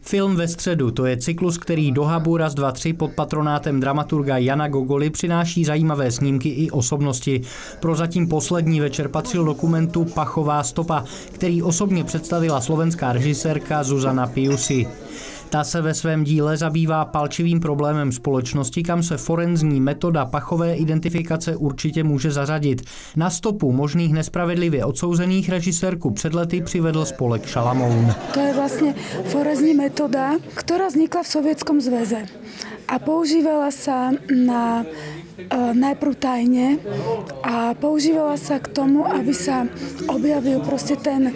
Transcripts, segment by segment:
Film ve středu, to je cyklus, který do hubu Raz, dva, tři pod patronátem dramaturga Jana Gogoly přináší zajímavé snímky i osobnosti. Prozatím poslední večer patřil dokumentu Pachová stopa, který osobně představila slovenská režisérka Zuzana Piusi. Ta se ve svém díle zabývá palčivým problémem společnosti, kam se forenzní metoda pachové identifikace určitě může zařadit. Na stopu možných nespravedlivě odsouzených režisérku před lety přivedl spolek Šalamoun. To je vlastně forenzní metoda, která vznikla v Sovětském zväze a používala sa na najprv tajne a používala sa k tomu, aby sa objavil proste ten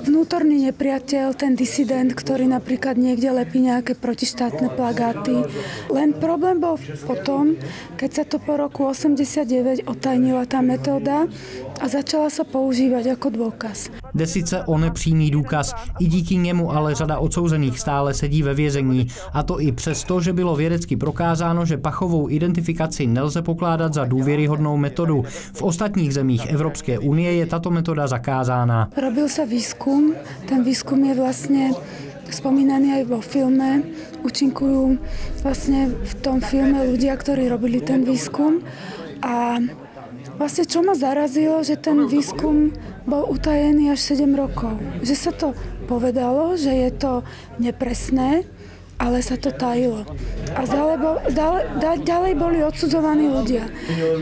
vnútorný nepriateľ, ten disident, ktorý napríklad niekde lepí nejaké protištátne plagáty. Len problém bol potom, keď sa to po roku 89 otajnila tá metóda a začala sa používať ako dôkaz. Jde sice o nepřímý důkaz, i díky němu ale řada odsouzených stále sedí ve vězení. A to i přesto, že bylo vědecky prokázáno, že pachovou identifikaci nelze pokládat za důvěryhodnou metodu. V ostatních zemích Evropské unie je tato metoda zakázána. Robil sa výskum, ten výskum je vlastne spomínaný aj vo filme. Účinkujú vlastne v tom filme ľudia, ktorí robili ten výskum. A vlastne čo ma zarazilo, že ten výskum bol utajený až 7 rokov. Že sa to povedalo, že je to nepresné, ale sa to tajilo. A ďalej boli odsudzovaní ľudia.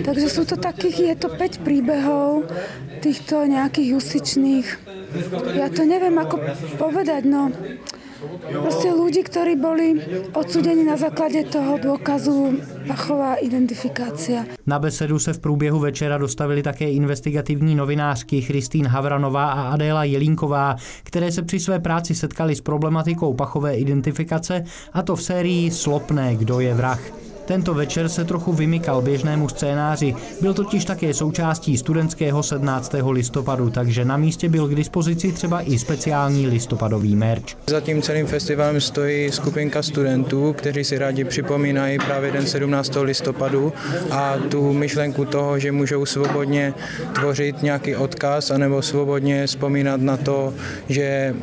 Takže sú to je to 5 príbehov týchto nejakých justičných. Ja to neviem ako povedať, no. Proste ľudí, ktorí boli odsudení na základě toho dôkazu pachová identifikácia. Na besedu se v průběhu večera dostavili také investigativní novinářky Kristýn Havranová a Adéla Jelínková, které se při své práci setkali s problematikou pachové identifikace, a to v sérii Slopné, kdo je vrah. Tento večer se trochu vymykal běžnému scénáři, byl totiž také součástí studentského 17. listopadu, takže na místě byl k dispozici třeba i speciální listopadový merch. Za tím celým festivalem stojí skupinka studentů, kteří si rádi připomínají právě den 17. listopadu a tu myšlenku toho, že můžou svobodně tvořit nějaký odkaz anebo svobodně vzpomínat na to, že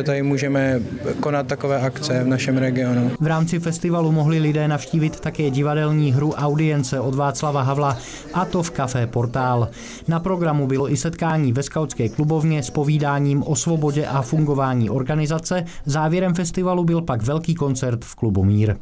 tady můžeme konat takové akce v našem regionu. V rámci festivalu mohli lidé navštívit také divadelní hru Audience od Václava Havla, a to v Café Portál. Na programu bylo i setkání ve skautské klubovně s povídáním o svobodě a fungování organizace. Závěrem festivalu byl pak velký koncert v klubu Mír.